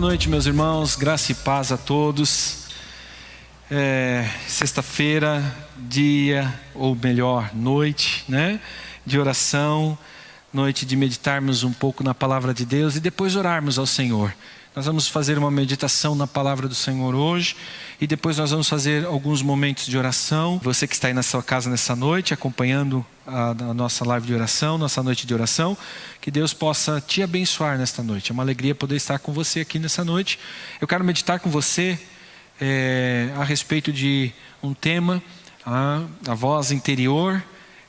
Boa noite, meus irmãos, graça e paz a todos. Sexta-feira, dia, ou melhor, noite, né? De oração, noite de meditarmos um pouco na palavra de Deus e depois orarmos ao Senhor. Nós vamos fazer uma meditação na palavra do Senhor hoje e depois nós vamos fazer alguns momentos de oração. Você que está aí na sua casa nessa noite, acompanhando a nossa live de oração, nossa noite de oração, que Deus possa te abençoar nesta noite. É uma alegria poder estar com você aqui nessa noite. Eu quero meditar com você a respeito de um tema, a voz interior,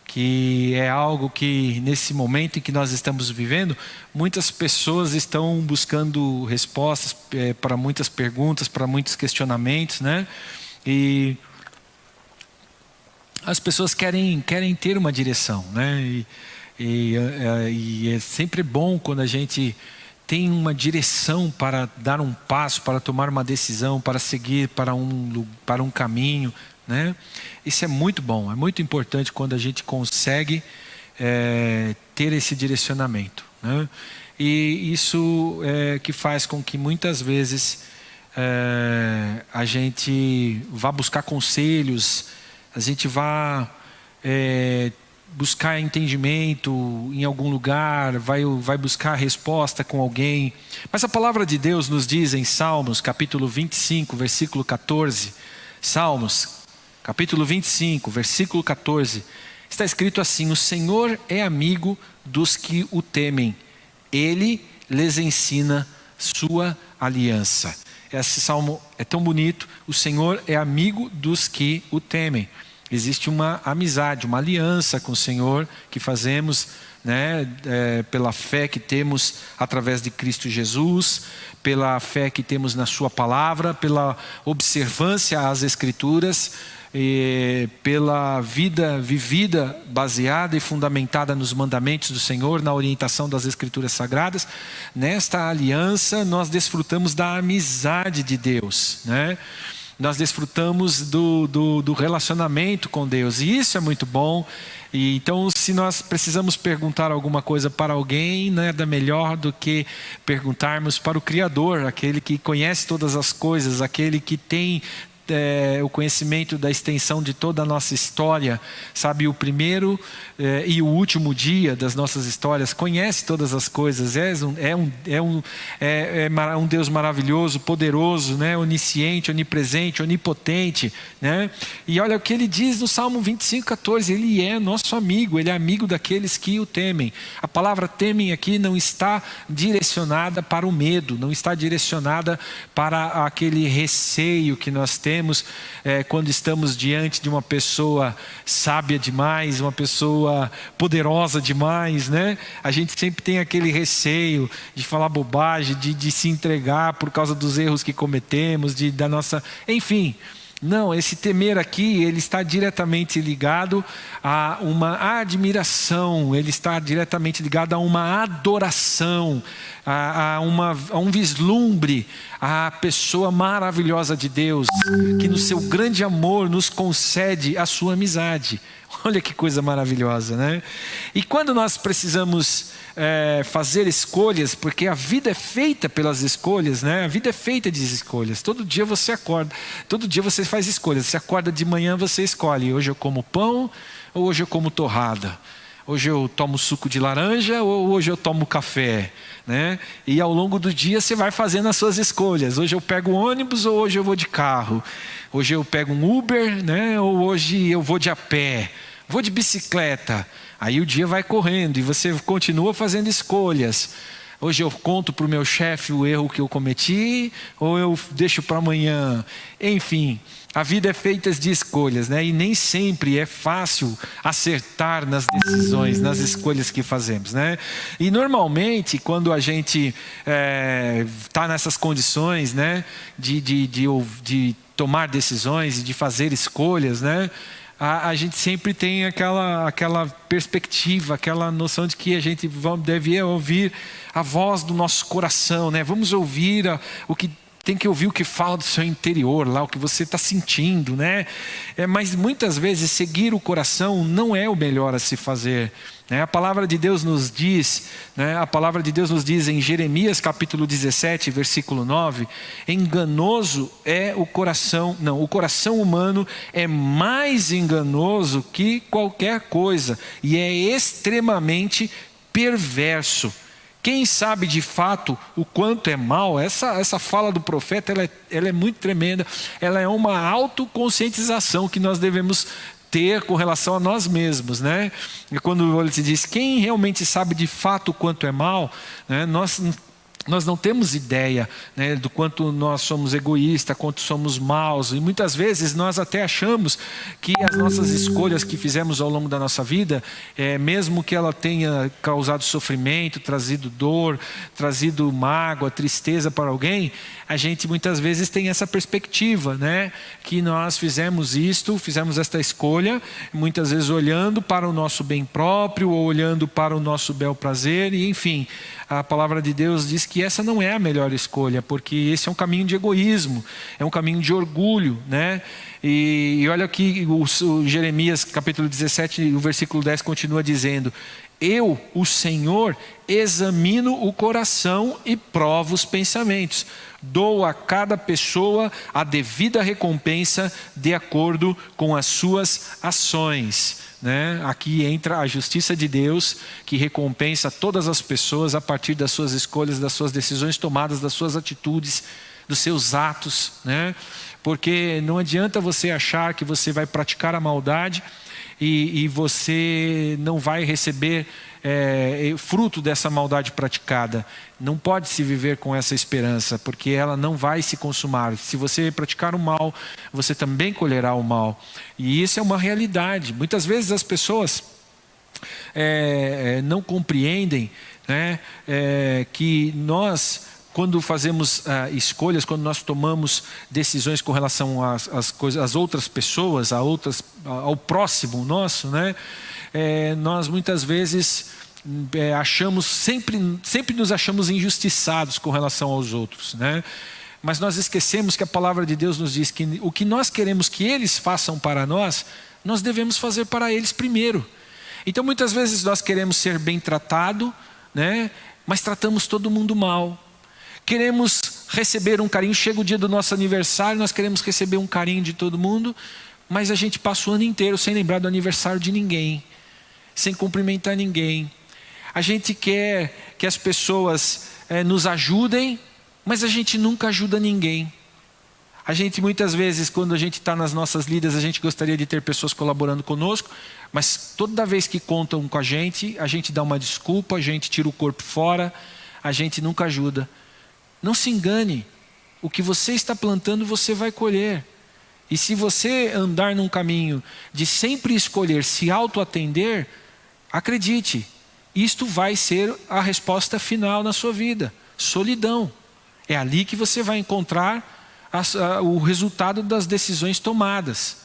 que é algo que nesse momento em que nós estamos vivendo, muitas pessoas estão buscando respostas para muitas perguntas, para muitos questionamentos, né? E as pessoas querem ter uma direção, né? E é sempre bom quando a gente tem uma direção para dar um passo, para tomar uma decisão, para seguir para um caminho, né? Isso é muito bom, é muito importante quando a gente consegue ter esse direcionamento, né? E isso é que faz com que muitas vezes a gente vá buscar conselhos, a gente vá buscar entendimento em algum lugar, vai buscar resposta com alguém. Mas a palavra de Deus nos diz em Salmos capítulo 25, versículo 14, Salmos capítulo 25, versículo 14, está escrito assim: o Senhor é amigo dos que o temem, Ele lhes ensina sua aliança. Esse salmo é tão bonito. O Senhor é amigo dos que o temem. Existe uma amizade, uma aliança com o Senhor que fazemos, né, pela fé que temos através de Cristo Jesus, pela fé que temos na sua palavra, pela observância às Escrituras, pela vida vivida, baseada e fundamentada nos mandamentos do Senhor, na orientação das Escrituras Sagradas. Nesta aliança nós desfrutamos da amizade de Deus, né? Nós desfrutamos do relacionamento com Deus, e isso é muito bom. E então, se nós precisamos perguntar alguma coisa para alguém, nada melhor do que perguntarmos para o Criador, aquele que conhece todas as coisas, aquele que tem o conhecimento da extensão de toda a nossa história, sabe o primeiro e o último dia das nossas histórias, conhece todas as coisas, é um Deus maravilhoso, poderoso, né? Onisciente, onipresente, onipotente, né? E olha o que ele diz no Salmo 25, 14, ele é nosso amigo, ele é amigo daqueles que o temem. A palavra temem aqui não está direcionada para o medo, não está direcionada para aquele receio que nós temos quando estamos diante de uma pessoa sábia demais, uma pessoa poderosa demais, né? A gente sempre tem aquele receio de falar bobagem, de se entregar por causa dos erros que cometemos, da nossa... Enfim, não, esse temer aqui, ele está diretamente ligado a uma admiração, ele está diretamente ligado a uma adoração, a um vislumbre à pessoa maravilhosa de Deus, que no seu grande amor nos concede a sua amizade. Olha que coisa maravilhosa, né? E quando nós precisamos fazer escolhas, porque a vida é feita pelas escolhas, né? A vida é feita de escolhas. Todo dia você acorda, todo dia você faz escolhas. Você acorda de manhã, você escolhe: hoje eu como pão ou hoje eu como torrada? Hoje eu tomo suco de laranja ou hoje eu tomo café, né? E ao longo do dia você vai fazendo as suas escolhas. Hoje eu pego ônibus ou hoje eu vou de carro? Hoje eu pego um Uber, né? Ou hoje eu vou de a pé? Vou de bicicleta? Aí o dia vai correndo e você continua fazendo escolhas. Hoje eu conto para o meu chefe o erro que eu cometi ou eu deixo para amanhã? Enfim, a vida é feita de escolhas, né? E nem sempre é fácil acertar nas decisões, nas escolhas que fazemos, né? E normalmente quando a gente está nessas condições, né, de tomar decisões e de fazer escolhas, né, a gente sempre tem aquela perspectiva, aquela noção de que a gente deve ouvir a voz do nosso coração, né? Vamos ouvir o que tem que ouvir o que fala do seu interior, lá o que você está sentindo, né? Mas muitas vezes seguir o coração não é o melhor a se fazer, né? A palavra de Deus nos diz, né? A palavra de Deus nos diz em Jeremias capítulo 17, versículo 9, enganoso é o coração, não, o coração humano é mais enganoso que qualquer coisa e é extremamente perverso. Quem sabe de fato o quanto é mal? Essa fala do profeta, ela é muito tremenda. Ela é uma autoconscientização que nós devemos ter com relação a nós mesmos, né? E quando ele se diz, quem realmente sabe de fato o quanto é mal, né? Nós não temos ideia, né, do quanto nós somos egoístas, quanto somos maus. E muitas vezes nós até achamos que as nossas escolhas que fizemos ao longo da nossa vida, mesmo que ela tenha causado sofrimento, trazido dor, trazido mágoa, tristeza para alguém, a gente muitas vezes tem essa perspectiva, né, que nós fizemos esta escolha, muitas vezes olhando para o nosso bem próprio, ou olhando para o nosso bel prazer, e enfim, a palavra de Deus diz que essa não é a melhor escolha, porque esse é um caminho de egoísmo, é um caminho de orgulho, né? E olha aqui o Jeremias capítulo 17, o versículo 10 continua dizendo, eu, o Senhor, examino o coração e provo os pensamentos, dou a cada pessoa a devida recompensa de acordo com as suas ações, né? Aqui entra a justiça de Deus, que recompensa todas as pessoas a partir das suas escolhas, das suas decisões tomadas, das suas atitudes, dos seus atos, né? Porque não adianta você achar que você vai praticar a maldade e você não vai receber fruto dessa maldade praticada. Não pode se viver com essa esperança, porque ela não vai se consumar. Se você praticar o mal, você também colherá o mal. E isso é uma realidade. Muitas vezes as pessoas não compreendem, né, que nós, quando fazemos escolhas, quando nós tomamos decisões com relação às outras pessoas, ao próximo nosso, né, nós muitas vezes sempre nos achamos injustiçados com relação aos outros, né? Mas nós esquecemos que a palavra de Deus nos diz que o que nós queremos que eles façam para nós, nós devemos fazer para eles primeiro. Então muitas vezes nós queremos ser bem tratado, né, mas tratamos todo mundo mal. Queremos receber um carinho, chega o dia do nosso aniversário, nós queremos receber um carinho de todo mundo, mas a gente passa o ano inteiro sem lembrar do aniversário de ninguém, sem cumprimentar ninguém. A gente quer que as pessoas nos ajudem, mas a gente nunca ajuda ninguém. A gente muitas vezes, quando a gente está nas nossas lidas, a gente gostaria de ter pessoas colaborando conosco, mas toda vez que contam com a gente dá uma desculpa, a gente tira o corpo fora, a gente nunca ajuda. Não se engane, o que você está plantando você vai colher. E se você andar num caminho de sempre escolher se auto-atender, acredite, isto vai ser a resposta final na sua vida, solidão. É ali que você vai encontrar o resultado das decisões tomadas.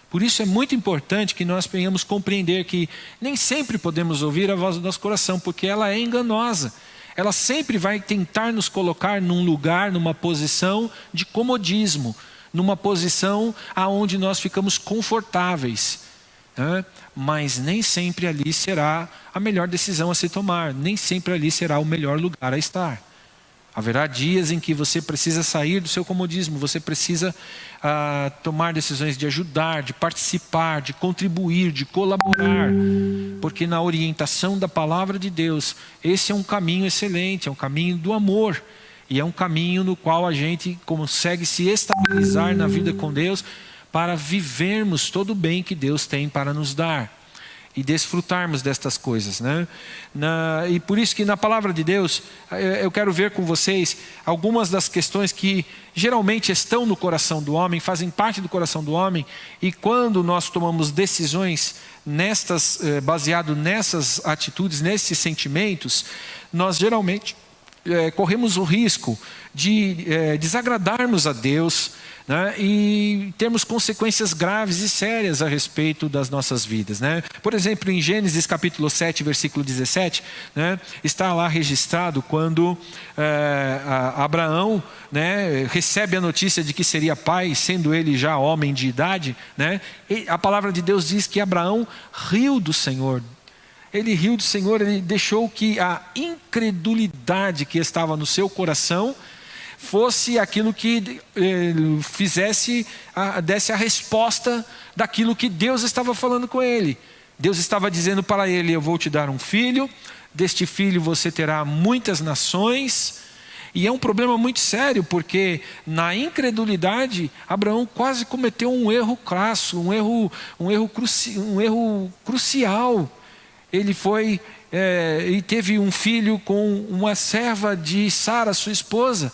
Por isso é muito importante que nós venhamos compreender que nem sempre podemos ouvir a voz do nosso coração, porque ela é enganosa. Ela sempre vai tentar nos colocar num lugar, numa posição de comodismo, numa posição aonde nós ficamos confortáveis, né? Mas nem sempre ali será a melhor decisão a se tomar, nem sempre ali será o melhor lugar a estar. Haverá dias em que você precisa sair do seu comodismo, você precisa tomar decisões de ajudar, de participar, de contribuir, de colaborar, porque na orientação da palavra de Deus, esse é um caminho excelente, é um caminho do amor, e é um caminho no qual a gente consegue se estabilizar na vida com Deus, para vivermos todo o bem que Deus tem para nos dar e desfrutarmos destas coisas, né? E por isso que na palavra de Deus eu quero ver com vocês algumas das questões que geralmente estão no coração do homem, fazem parte do coração do homem, e quando nós tomamos decisões baseado nessas atitudes, nesses sentimentos, nós geralmente corremos o risco de desagradarmos a Deus, né? E temos consequências graves e sérias a respeito das nossas vidas, né? Por exemplo, em Gênesis capítulo 7, versículo 17, né, está lá registrado quando Abraão, né, recebe a notícia de que seria pai, sendo ele já homem de idade, né? E a palavra de Deus diz que Abraão riu do Senhor. Ele riu do Senhor, ele deixou que a incredulidade que estava no seu coração fosse aquilo que desse a resposta daquilo que Deus estava falando com ele. Deus estava dizendo para ele: eu vou te dar um filho, deste filho você terá muitas nações. E é um problema muito sério, porque na incredulidade, Abraão quase cometeu um erro crasso, um erro crucial. Ele foi e teve um filho com uma serva de Sara, sua esposa,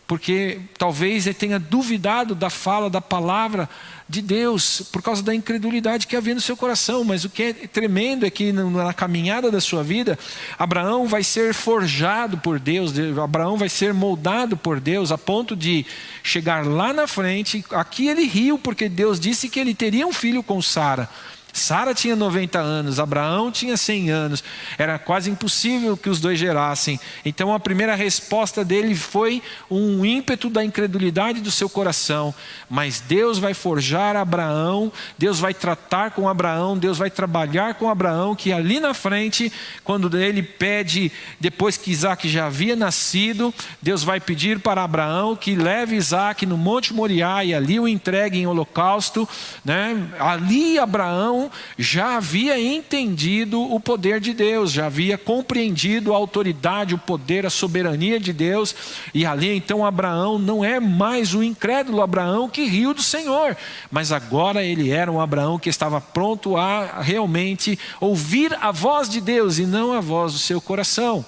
porque talvez ele tenha duvidado da fala, da palavra de Deus, por causa da incredulidade que havia no seu coração. Mas o que é tremendo é que na caminhada da sua vida, Abraão vai ser forjado por Deus, Abraão vai ser moldado por Deus, a ponto de chegar lá na frente. Aqui ele riu, porque Deus disse que ele teria um filho com Sara. Sara tinha 90 anos, Abraão tinha 100 anos, era quase impossível que os dois gerassem. Então a primeira resposta dele foi um ímpeto da incredulidade do seu coração. Mas Deus vai forjar Abraão, Deus vai tratar com Abraão, Deus vai trabalhar com Abraão, que ali na frente, quando ele pede, depois que Isaac já havia nascido, Deus vai pedir para Abraão que leve Isaac no Monte Moriá e ali o entregue em holocausto, né? Ali Abraão já havia entendido o poder de Deus, já havia compreendido a autoridade, o poder, a soberania de Deus. E ali então Abraão não é mais o incrédulo Abraão que riu do Senhor, mas agora ele era um Abraão que estava pronto a realmente ouvir a voz de Deus, e não a voz do seu coração,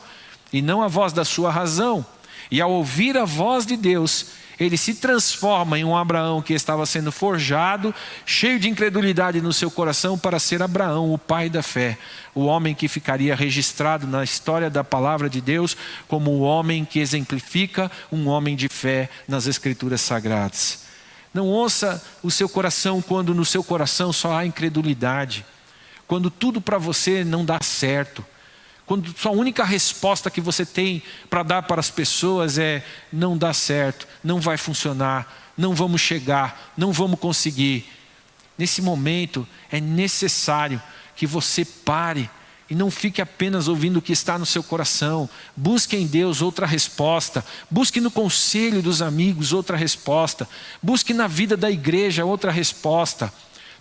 e não a voz da sua razão. E ao ouvir a voz de Deus, ele se transforma em um Abraão que estava sendo forjado, cheio de incredulidade no seu coração, para ser Abraão, o pai da fé, o homem que ficaria registrado na história da palavra de Deus como o homem que exemplifica um homem de fé nas Escrituras Sagradas. Não ouça o seu coração quando no seu coração só há incredulidade, quando tudo para você não dá certo, quando sua única resposta que você tem para dar para as pessoas é: não dá certo, não vai funcionar, não vamos chegar, não vamos conseguir. Nesse momento é necessário que você pare e não fique apenas ouvindo o que está no seu coração. Busque em Deus outra resposta, busque no conselho dos amigos outra resposta, busque na vida da igreja outra resposta.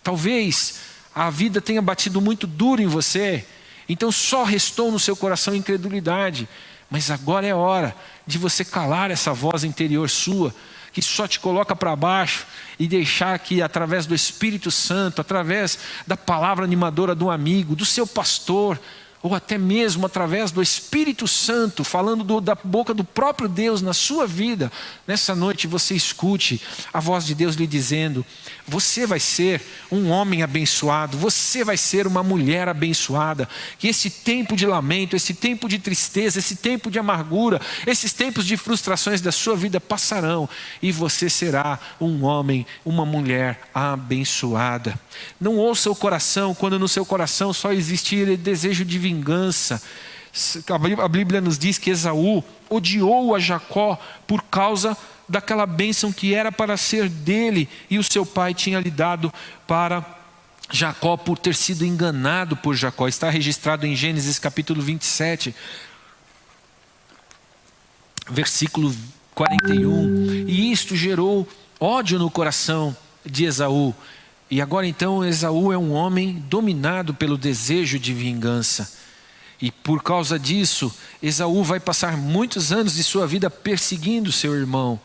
Talvez a vida tenha batido muito duro em você, então só restou no seu coração incredulidade. Mas agora é hora de você calar essa voz interior sua, que só te coloca para baixo, e deixar que através do Espírito Santo, através da palavra animadora do amigo, do seu pastor, ou até mesmo através do Espírito Santo, falando da boca do próprio Deus na sua vida, nessa noite você escute a voz de Deus lhe dizendo: você vai ser um homem abençoado, você vai ser uma mulher abençoada, que esse tempo de lamento, esse tempo de tristeza, esse tempo de amargura, esses tempos de frustrações da sua vida passarão, e você será um homem, uma mulher abençoada. Não ouça o coração quando no seu coração só existir desejo de vingança. A Bíblia nos diz que Esaú odiou a Jacó por causa daquela bênção que era para ser dele, e o seu pai tinha lhe dado para Jacó por ter sido enganado por Jacó. Está registrado em Gênesis capítulo 27, versículo 41. E isto gerou ódio no coração de Esaú. E agora então Esaú é um homem dominado pelo desejo de vingança. E por causa disso, Esaú vai passar muitos anos de sua vida perseguindo seu irmão,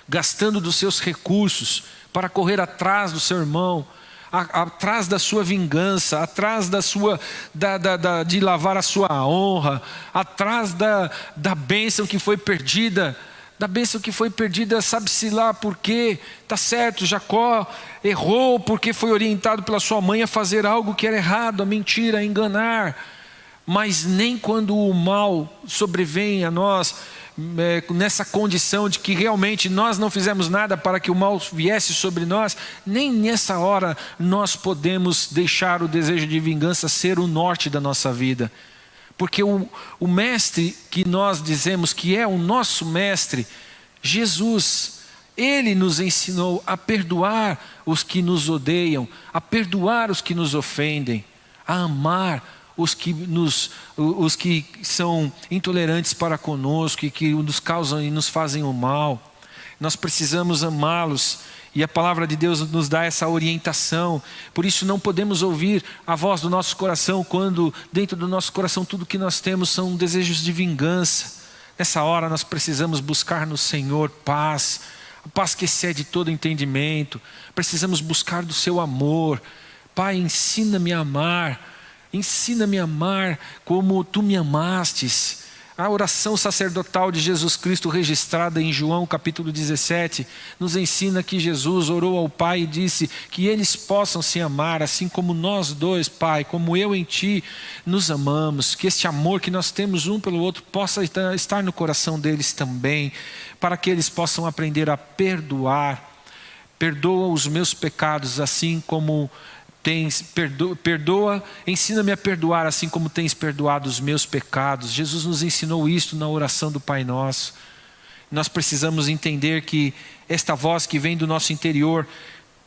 gastando dos seus recursos para correr atrás do seu irmão, atrás da sua vingança, atrás de lavar a sua honra, atrás da bênção que foi perdida. Da bênção que foi perdida, sabe-se lá por quê. Está certo, Jacó errou porque foi orientado pela sua mãe a fazer algo que era errado, a mentir, a enganar. Mas nem quando o mal sobrevém a nós, nessa condição de que realmente nós não fizemos nada para que o mal viesse sobre nós, nem nessa hora nós podemos deixar o desejo de vingança ser o norte da nossa vida. Porque o mestre que nós dizemos que é o nosso mestre, Jesus, Ele nos ensinou a perdoar os que nos odeiam, a perdoar os que nos ofendem, a amar os que são intolerantes para conosco e que nos causam e nos fazem o mal. Nós precisamos amá-los, e a palavra de Deus nos dá essa orientação. Por isso não podemos ouvir a voz do nosso coração quando dentro do nosso coração tudo que nós temos são desejos de vingança. Nessa hora nós precisamos buscar no Senhor paz, a paz que excede todo entendimento. Precisamos buscar do seu amor. Pai, ensina-me a amar. Ensina-me a amar como tu me amastes. A oração sacerdotal de Jesus Cristo registrada em João capítulo 17 nos ensina que Jesus orou ao Pai e disse que eles possam se amar assim como nós dois, Pai, como eu em ti nos amamos, que este amor que nós temos um pelo outro possa estar no coração deles também, para que eles possam aprender a perdoar. Perdoa os meus pecados assim como perdoa, ensina-me a perdoar assim como tens perdoado os meus pecados. Jesus nos ensinou isto na oração do Pai Nosso. Nós precisamos entender que esta voz que vem do nosso interior,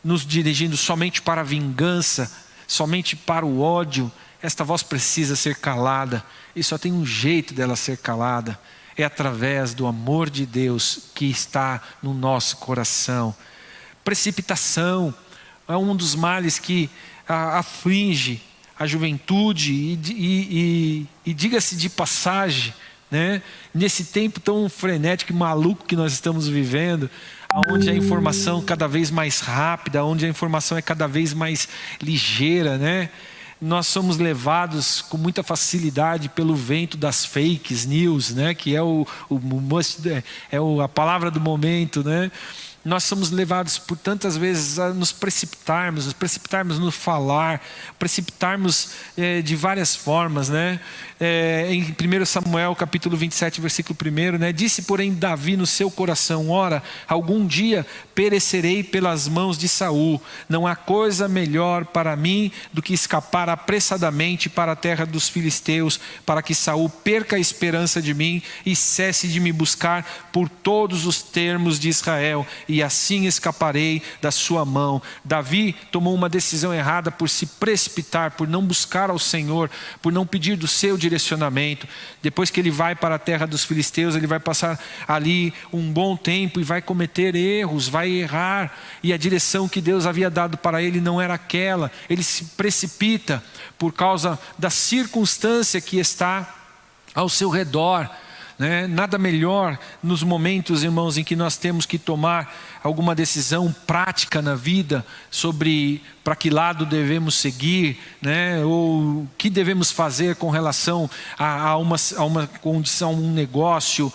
nos dirigindo somente para a vingança, somente para o ódio, esta voz precisa ser calada, e só tem um jeito dela ser calada, é através do amor de Deus que está no nosso coração. Precipitação é um dos males que aflige a juventude e diga-se de passagem, né? Nesse tempo tão frenético e maluco que nós estamos vivendo, onde a informação cada vez mais rápida, onde a informação é cada vez mais ligeira, né? Nós somos levados com muita facilidade pelo vento das fake news, né? Que é a palavra do momento, né? Nós somos levados por tantas vezes a nos precipitarmos no falar, precipitarmos de várias formas, né? Em 1 Samuel capítulo 27, versículo 1, né? Disse porém Davi no seu coração: ora, algum dia perecerei pelas mãos de Saul, não há coisa melhor para mim do que escapar apressadamente para a terra dos filisteus, para que Saul perca a esperança de mim e cesse de me buscar por todos os termos de Israel, e assim escaparei da sua mão. Davi tomou uma decisão errada por se precipitar, por não buscar ao Senhor, por não pedir do seu direcionamento. Depois que ele vai para a terra dos filisteus, ele vai passar ali um bom tempo e vai cometer erros, vai errar, e a direção que Deus havia dado para ele não era aquela. Ele se precipita por causa da circunstância que está ao seu redor, né? Nada melhor nos momentos, irmãos, em que nós temos que tomar alguma decisão prática na vida sobre para que lado devemos seguir, né? Ou o que devemos fazer com relação a uma condição, um negócio,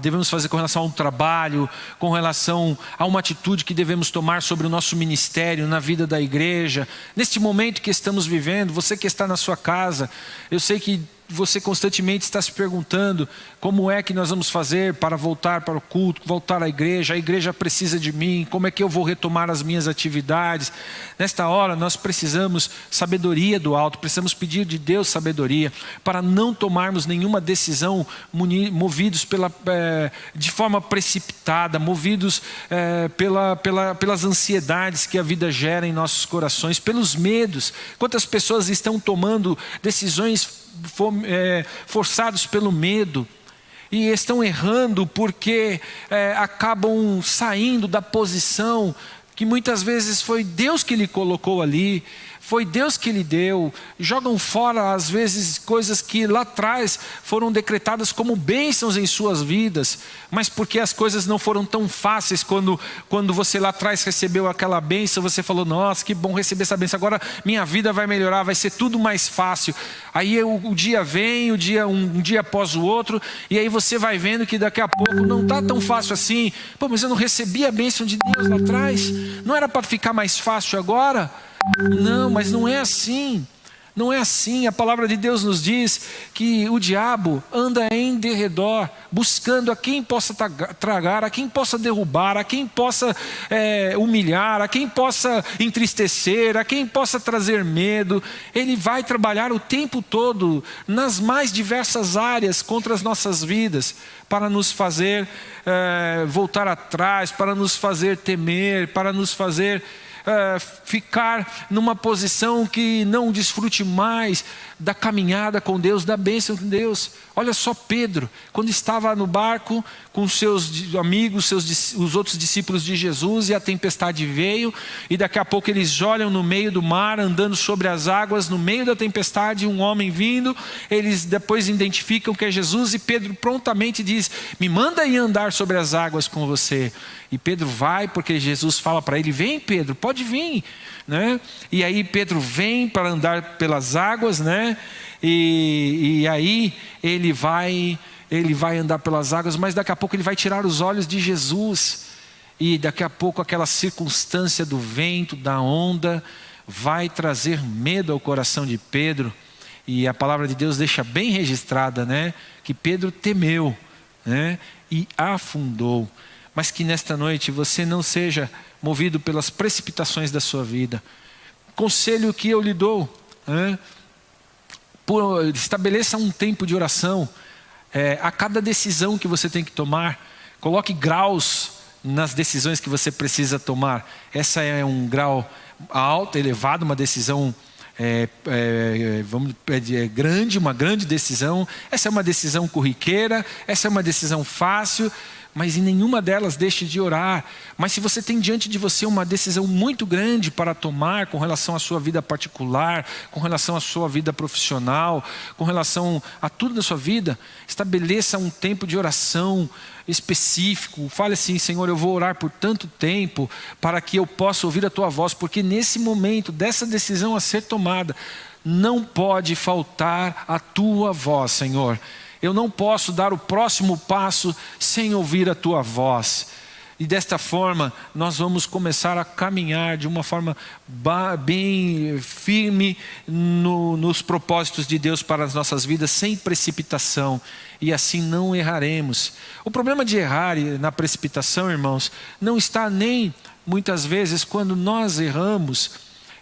devemos fazer com relação a um trabalho, com relação a uma atitude que devemos tomar sobre o nosso ministério, na vida da igreja. Neste momento que estamos vivendo, você que está na sua casa, eu sei que você constantemente está se perguntando como é que nós vamos fazer para voltar para o culto, voltar à igreja. A igreja precisa de mim, como é que eu vou retomar as minhas atividades? Nesta hora nós precisamos sabedoria do alto, precisamos pedir de Deus sabedoria para não tomarmos nenhuma decisão movidos de forma precipitada, movidos pelas ansiedades que a vida gera em nossos corações, pelos medos. Quantas pessoas estão tomando decisões forçados pelo medo e estão errando porque acabam saindo da posição que muitas vezes foi Deus que lhe colocou ali, foi Deus que lhe deu. Jogam fora às vezes coisas que lá atrás foram decretadas como bênçãos em suas vidas, mas porque as coisas não foram tão fáceis. Quando você lá atrás recebeu aquela bênção, você falou: nossa, que bom receber essa bênção, agora minha vida vai melhorar, vai ser tudo mais fácil. Aí o dia vem, um dia após o outro, e aí você vai vendo que daqui a pouco não está tão fácil assim. Pô, mas eu não recebi a bênção de Deus lá atrás, não era para ficar mais fácil agora? Não, mas não é assim. Não é assim. A palavra de Deus nos diz que o diabo anda em derredor, buscando a quem possa tragar, a quem possa derrubar, a quem possa humilhar, a quem possa entristecer, a quem possa trazer medo. Ele vai trabalhar o tempo todo nas mais diversas áreas contra as nossas vidas, para nos fazer voltar atrás, para nos fazer temer, para nos fazer ficar numa posição que não desfrute mais da caminhada com Deus, da bênção de Deus. Olha só Pedro, quando estava no barco com seus amigos, os outros discípulos de Jesus, e a tempestade veio, e daqui a pouco eles olham no meio do mar, andando sobre as águas, no meio da tempestade, um homem vindo, eles depois identificam que é Jesus, e Pedro prontamente diz: me manda ir andar sobre as águas com você. E Pedro vai, porque Jesus fala para ele: vem Pedro, pode vir, né? E aí Pedro vem para andar pelas águas, né? E aí ele vai andar pelas águas, mas daqui a pouco ele vai tirar os olhos de Jesus, e daqui a pouco aquela circunstância do vento, da onda, vai trazer medo ao coração de Pedro. E a palavra de Deus deixa bem registrada, né? Que Pedro temeu, né? E afundou. Mas que nesta noite você não seja movido pelas precipitações da sua vida. Conselho que eu lhe dou, né? Estabeleça um tempo de oração. A cada decisão que você tem que tomar, coloque graus nas decisões que você precisa tomar. Essa é um grau alto, elevado, uma decisão grande, uma grande decisão. Essa é uma decisão corriqueira, essa é uma decisão fácil, mas em nenhuma delas deixe de orar. Mas se você tem diante de você uma decisão muito grande para tomar com relação à sua vida particular, com relação à sua vida profissional, com relação a tudo da sua vida, estabeleça um tempo de oração específico. Fale assim: Senhor, eu vou orar por tanto tempo para que eu possa ouvir a tua voz, porque nesse momento dessa decisão a ser tomada, não pode faltar a tua voz, Senhor. Eu não posso dar o próximo passo sem ouvir a tua voz. E desta forma nós vamos começar a caminhar de uma forma bem firme nos propósitos de Deus para as nossas vidas, sem precipitação, e assim não erraremos. O problema de errar na precipitação, irmãos, não está nem muitas vezes quando nós erramos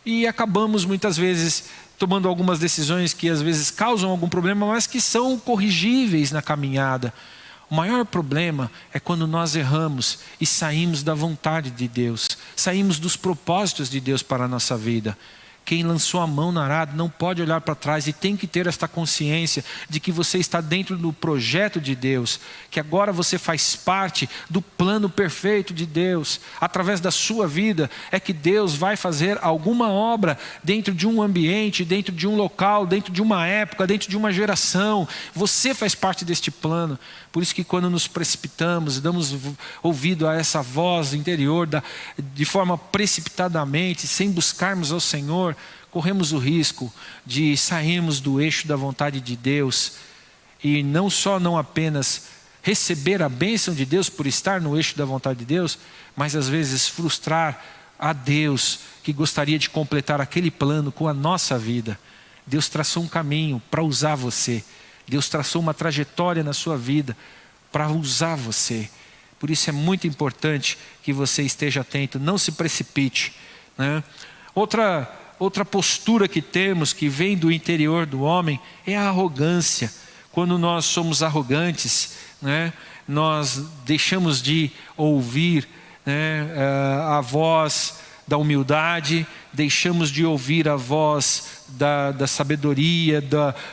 e acabamos muitas vezes tomando algumas decisões que às vezes causam algum problema, mas que são corrigíveis na caminhada. O maior problema é quando nós erramos e saímos da vontade de Deus, saímos dos propósitos de Deus para a nossa vida. Quem lançou a mão no arado não pode olhar para trás, e tem que ter esta consciência de que você está dentro do projeto de Deus, que agora você faz parte do plano perfeito de Deus. Através da sua vida é que Deus vai fazer alguma obra dentro de um ambiente, dentro de um local, dentro de uma época, dentro de uma geração. Você faz parte deste plano. Por isso que quando nos precipitamos e damos ouvido a essa voz interior de forma precipitadamente, sem buscarmos ao Senhor, corremos o risco de sairmos do eixo da vontade de Deus, e não apenas receber a bênção de Deus por estar no eixo da vontade de Deus, mas às vezes frustrar a Deus, que gostaria de completar aquele plano com a nossa vida. Deus traçou um caminho para usar você. Deus traçou uma trajetória na sua vida para usar você. Por isso é muito importante que você esteja atento, não se precipite, né? Outra postura que temos, que vem do interior do homem, é a arrogância. Quando nós somos arrogantes, né, nós deixamos de ouvir, né, a voz da humildade, deixamos de ouvir a voz da sabedoria,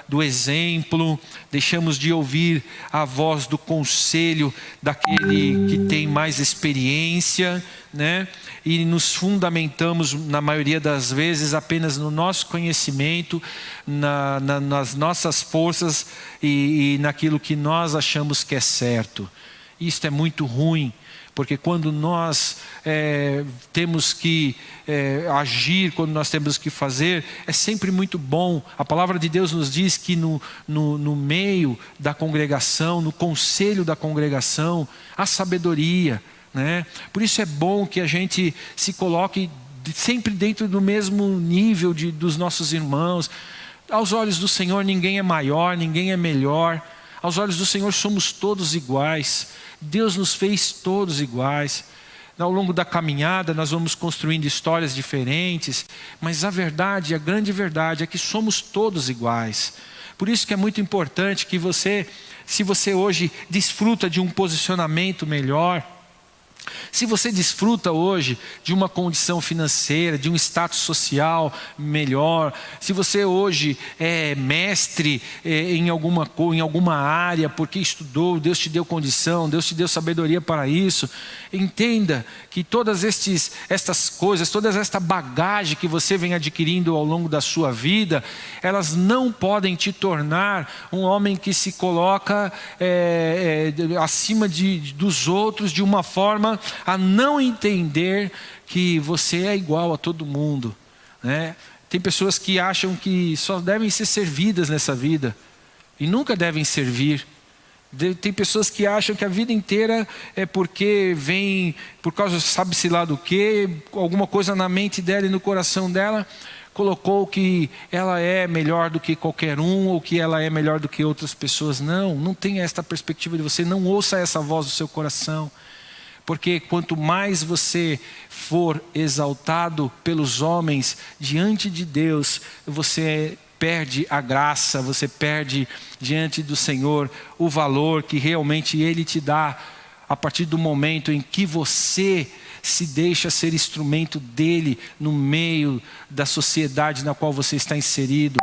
do exemplo, deixamos de ouvir a voz do conselho daquele que tem mais experiência, né? E nos fundamentamos, na maioria das vezes, apenas no nosso conhecimento, nas nossas forças e naquilo que nós achamos que é certo. Isto é muito ruim. Porque quando nós temos que agir, quando nós temos que fazer, é sempre muito bom. A palavra de Deus nos diz que no meio da congregação, no conselho da congregação, há sabedoria, né? Por isso é bom que a gente se coloque sempre dentro do mesmo nível dos nossos irmãos. Aos olhos do Senhor ninguém é maior, ninguém é melhor. Aos olhos do Senhor somos todos iguais. Deus nos fez todos iguais. Ao longo da caminhada nós vamos construindo histórias diferentes, mas a verdade, a grande verdade é que somos todos iguais. Por isso que é muito importante que você, se você hoje desfruta de um posicionamento melhor, se você desfruta hoje de uma condição financeira, de um status social melhor, se você hoje é mestre em alguma área, porque estudou, Deus te deu condição, Deus te deu sabedoria para isso, entenda que todas estas coisas, toda esta bagagem que você vem adquirindo ao longo da sua vida, elas não podem te tornar um homem que se coloca acima dos outros de uma forma a não entender que você é igual a todo mundo, né? Tem pessoas que acham que só devem ser servidas nessa vida e nunca devem servir. Tem pessoas que acham que a vida inteira é porque vem por causa sabe-se lá do que, alguma coisa na mente dela e no coração dela colocou que ela é melhor do que qualquer um, ou que ela é melhor do que outras pessoas. Não tenha esta perspectiva de você, não ouça essa voz do seu coração. Porque quanto mais você for exaltado pelos homens diante de Deus, você perde a graça, você perde diante do Senhor o valor que realmente Ele te dá a partir do momento em que você se deixa ser instrumento dEle no meio da sociedade na qual você está inserido.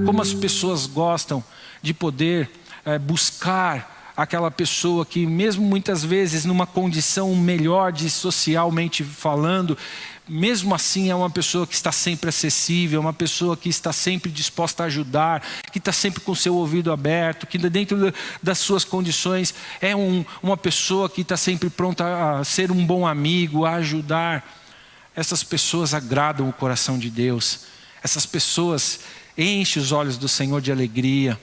Como as pessoas gostam de poder buscar aquela pessoa que mesmo muitas vezes numa condição melhor de socialmente falando, mesmo assim é uma pessoa que está sempre acessível, uma pessoa que está sempre disposta a ajudar, que está sempre com o seu ouvido aberto, que dentro das suas condições é uma pessoa que está sempre pronta a ser um bom amigo, a ajudar. Essas pessoas agradam o coração de Deus. Essas pessoas enchem os olhos do Senhor de alegria.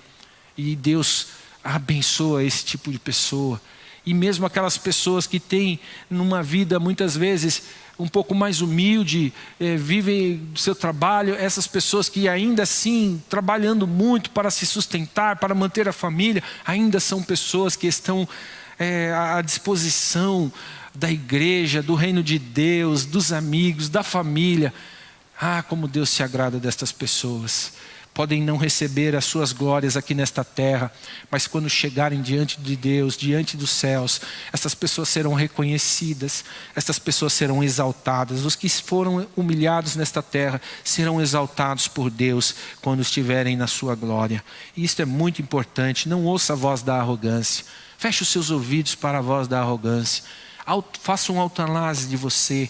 E Deus abençoa esse tipo de pessoa. E mesmo aquelas pessoas que têm numa vida muitas vezes um pouco mais humilde, vivem do seu trabalho, essas pessoas que ainda assim, trabalhando muito para se sustentar, para manter a família, ainda são pessoas que estão à disposição da igreja, do reino de Deus, dos amigos, da família. Como Deus se agrada destas pessoas. Podem não receber as suas glórias aqui nesta terra, mas quando chegarem diante de Deus, diante dos céus, essas pessoas serão reconhecidas, essas pessoas serão exaltadas. Os que foram humilhados nesta terra serão exaltados por Deus quando estiverem na sua glória. E isto é muito importante. Não ouça a voz da arrogância. Feche os seus ouvidos para a voz da arrogância. Faça um autoanálise de você.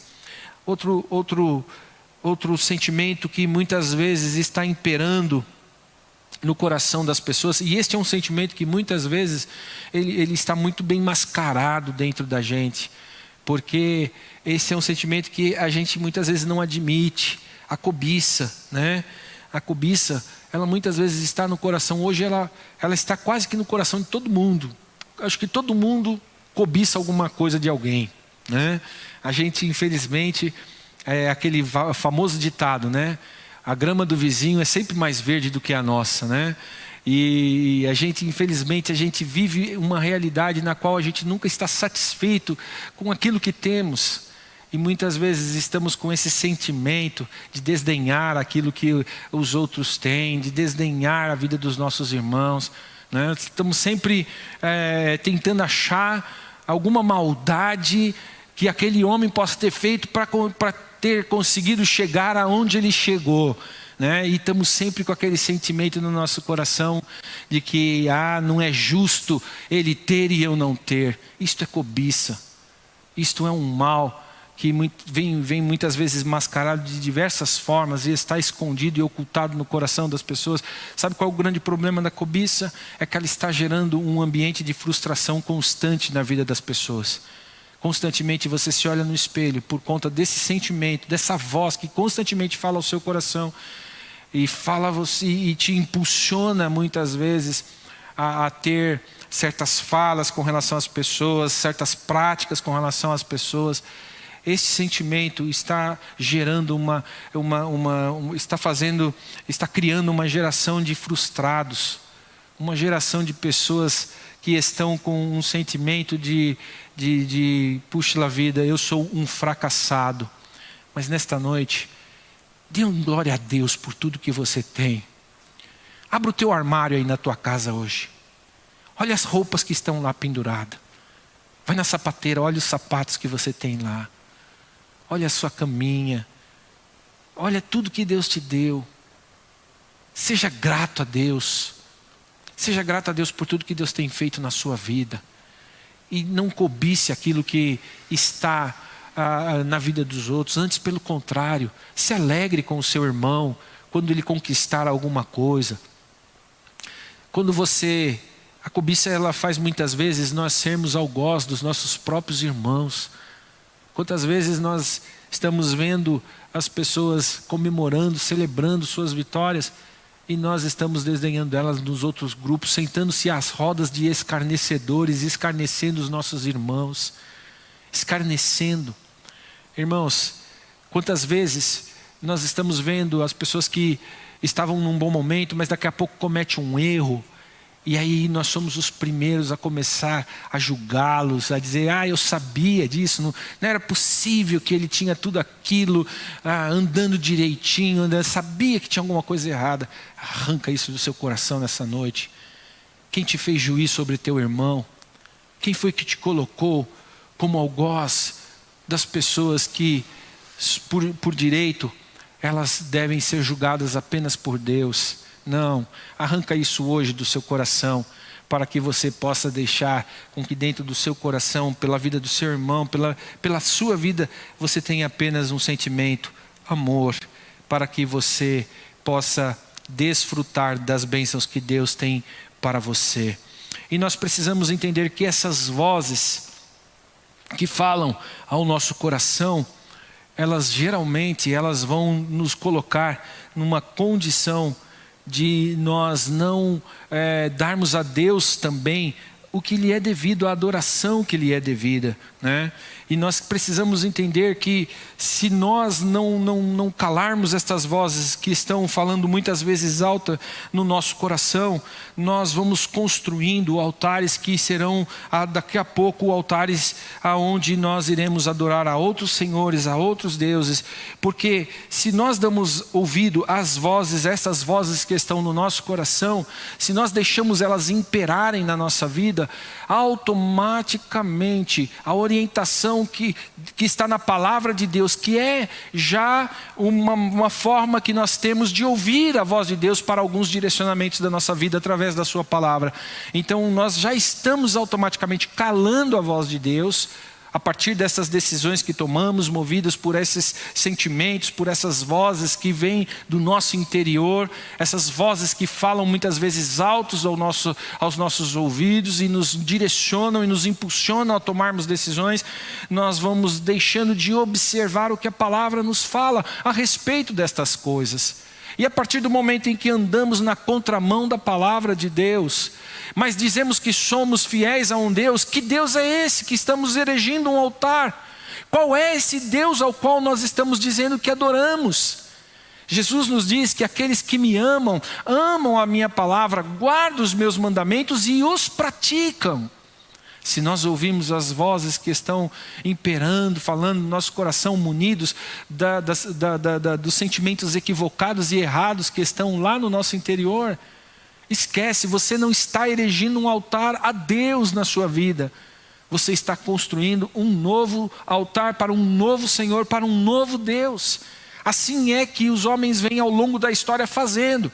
Outro sentimento que muitas vezes está imperando no coração das pessoas, e este é um sentimento que muitas vezes ele está muito bem mascarado dentro da gente, porque esse é um sentimento que a gente muitas vezes não admite, a cobiça, né? A cobiça, ela muitas vezes está no coração, hoje ela está quase que no coração de todo mundo. Acho que todo mundo cobiça alguma coisa de alguém, né? A gente infelizmente... aquele famoso ditado, né? A grama do vizinho é sempre mais verde do que a nossa, né? E infelizmente, a gente vive uma realidade na qual a gente nunca está satisfeito com aquilo que temos. E muitas vezes estamos com esse sentimento de desdenhar aquilo que os outros têm, de desdenhar a vida dos nossos irmãos, né? Estamos sempre tentando achar alguma maldade que aquele homem possa ter feito para ter conseguido chegar aonde ele chegou, né? E estamos sempre com aquele sentimento no nosso coração de que não é justo ele ter e eu não ter. Isto é cobiça. Isto é um mal que vem muitas vezes mascarado de diversas formas e está escondido e ocultado no coração das pessoas. Sabe qual é o grande problema da cobiça? É que ela está gerando um ambiente de frustração constante na vida das pessoas. Constantemente você se olha no espelho por conta desse sentimento, dessa voz que constantemente fala ao seu coração e fala você e te impulsiona muitas vezes a ter certas falas com relação às pessoas, certas práticas com relação às pessoas. esse sentimento está gerando está criando uma geração de frustrados, uma geração de pessoas que estão com um sentimento de puxa vida, eu sou um fracassado. Mas nesta noite, dê glória a Deus por tudo que você tem. Abra o teu armário aí na tua casa hoje. Olha as roupas que estão lá penduradas. Vai na sapateira, olha os sapatos que você tem lá. Olha a sua caminha. Olha tudo que Deus te deu. Seja grato a Deus. Seja grato a Deus por tudo que Deus tem feito na sua vida. E não cobice aquilo que está na vida dos outros. Antes, pelo contrário, se alegre com o seu irmão quando ele conquistar alguma coisa. A cobiça ela faz muitas vezes nós sermos algoz dos nossos próprios irmãos. Quantas vezes nós estamos vendo as pessoas comemorando, celebrando suas vitórias, e nós estamos desdenhando elas nos outros grupos, sentando-se às rodas de escarnecedores, escarnecendo os nossos irmãos, escarnecendo. Irmãos, quantas vezes nós estamos vendo as pessoas que estavam num bom momento, mas daqui a pouco cometem um erro, e aí nós somos os primeiros a começar a julgá-los, a dizer, eu sabia disso, não era possível que ele tinha tudo aquilo, andando direitinho, sabia que tinha alguma coisa errada. Arranca isso do seu coração nessa noite. Quem te fez juiz sobre teu irmão? Quem foi que te colocou como algoz das pessoas que, por direito, elas devem ser julgadas apenas por Deus? Não, arranca isso hoje do seu coração, para que você possa deixar com que dentro do seu coração, pela vida do seu irmão, pela sua vida, você tenha apenas um sentimento, amor, para que você possa desfrutar das bênçãos que Deus tem para você. E nós precisamos entender que essas vozes que falam ao nosso coração, elas geralmente vão nos colocar numa condição de nós não darmos a Deus também o que lhe é devido, a adoração que lhe é devida, né? E nós precisamos entender que se nós não calarmos estas vozes que estão falando muitas vezes alta no nosso coração, nós vamos construindo altares que serão daqui a pouco altares aonde nós iremos adorar a outros senhores, a outros deuses, porque se nós damos ouvido às vozes, essas vozes que estão no nosso coração, se nós deixamos elas imperarem na nossa vida, automaticamente a orientação que está na palavra de Deus, que é já uma forma que nós temos de ouvir a voz de Deus para alguns direcionamentos da nossa vida através da sua palavra. Então nós já estamos automaticamente calando a voz de Deus a partir dessas decisões que tomamos, movidos por esses sentimentos, por essas vozes que vêm do nosso interior, essas vozes que falam muitas vezes altos aos nossos ouvidos e nos direcionam e nos impulsionam a tomarmos decisões. Nós vamos deixando de observar o que a palavra nos fala a respeito destas coisas. E a partir do momento em que andamos na contramão da palavra de Deus, mas dizemos que somos fiéis a um Deus, que Deus é esse que estamos erigindo um altar? Qual é esse Deus ao qual nós estamos dizendo que adoramos? Jesus nos diz que aqueles que me amam, amam a minha palavra, guardam os meus mandamentos e os praticam. Se nós ouvimos as vozes que estão imperando, falando no nosso coração, munidos dos sentimentos equivocados e errados que estão lá no nosso interior, esquece, você não está erigindo um altar a Deus na sua vida. Você está construindo um novo altar para um novo Senhor, para um novo Deus. Assim é que os homens vêm ao longo da história fazendo.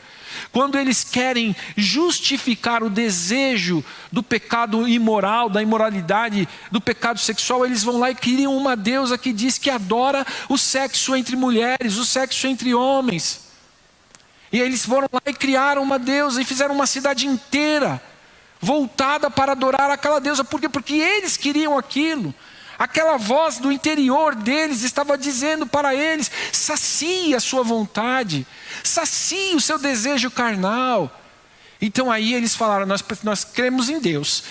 Quando eles querem justificar o desejo do pecado imoral, da imoralidade, do pecado sexual, eles vão lá e criam uma deusa que diz que adora o sexo entre mulheres, o sexo entre homens. E eles foram lá e criaram uma deusa e fizeram uma cidade inteira voltada para adorar aquela deusa. Por quê? Porque eles queriam aquilo. Aquela voz do interior deles estava dizendo para eles: sacie a sua vontade, sacie o seu desejo carnal. Então aí eles falaram: nós cremos em Deus,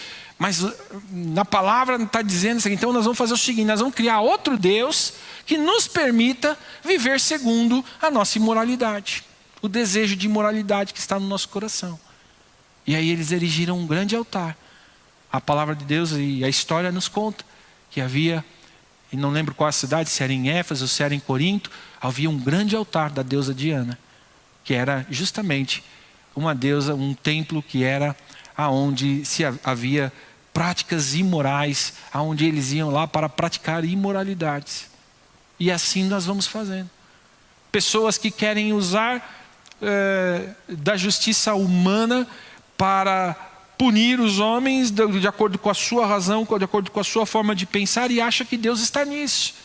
Mas na palavra está dizendo assim, então nós vamos fazer o seguinte, nós vamos criar outro Deus que nos permita viver segundo a nossa imoralidade, o desejo de imoralidade que está no nosso coração. E aí eles erigiram um grande altar. A palavra de Deus e a história nos conta que havia, e não lembro qual a cidade, se era em Éfeso ou se era em Corinto, havia um grande altar da deusa Diana, que era justamente uma deusa, um templo que era aonde se havia práticas imorais, aonde eles iam lá para praticar imoralidades. E assim nós vamos fazendo. Pessoas que querem usar da justiça humana para punir os homens de acordo com a sua razão, de acordo com a sua forma de pensar, e acha que Deus está nisso.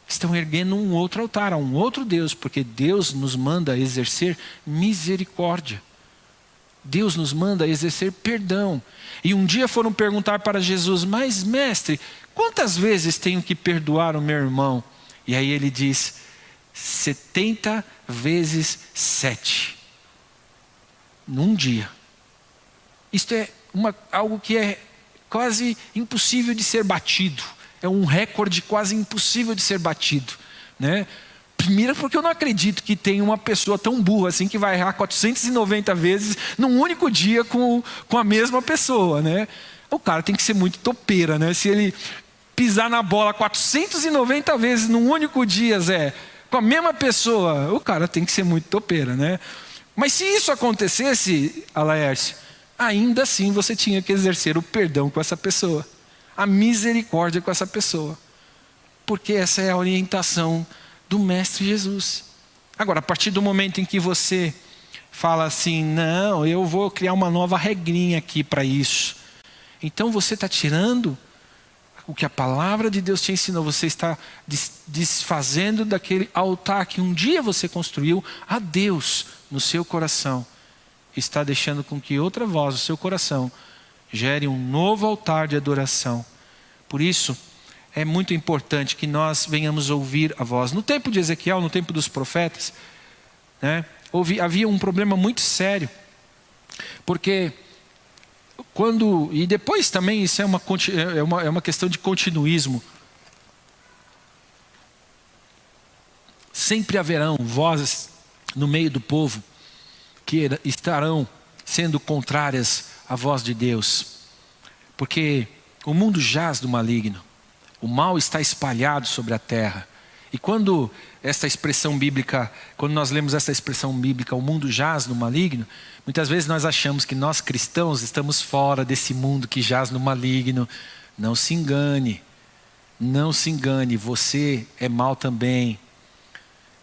Estão erguendo um outro altar, a um outro Deus, porque Deus nos manda exercer misericórdia. Deus nos manda exercer perdão. E um dia foram perguntar para Jesus, mas mestre, quantas vezes tenho que perdoar o meu irmão? E aí ele diz, 70 vezes 7. Num dia. Isto é algo que é quase impossível de ser batido. É um recorde quase impossível de ser batido, né? Primeiro porque eu não acredito que tem uma pessoa tão burra assim que vai errar 490 vezes num único dia com a mesma pessoa, né? O cara tem que ser muito topeira, né? Se ele pisar na bola 490 vezes num único dia, Zé, com a mesma pessoa, o cara tem que ser muito topeira, né? Mas se isso acontecesse, Alaércio, ainda assim você tinha que exercer o perdão com essa pessoa, a misericórdia com essa pessoa, porque essa é a orientação do Mestre Jesus. Agora, a partir do momento em que você fala assim, não, eu vou criar uma nova regrinha aqui para isso, então você está tirando o que a palavra de Deus te ensinou, você está desfazendo daquele altar que um dia você construiu a Deus no seu coração, está deixando com que outra voz do seu coração gere um novo altar de adoração. Por isso, é muito importante que nós venhamos ouvir a voz. No tempo de Ezequiel, no tempo dos profetas, né, havia um problema muito sério, porque e depois também isso é uma questão de continuismo. Sempre haverão vozes no meio do povo que estarão sendo contrárias à voz de Deus, porque o mundo jaz do maligno, o mal está espalhado sobre a terra. E quando nós lemos essa expressão bíblica, o mundo jaz no maligno, muitas vezes nós achamos que nós cristãos estamos fora desse mundo que jaz no maligno. Não se engane, não se engane, você é mal também.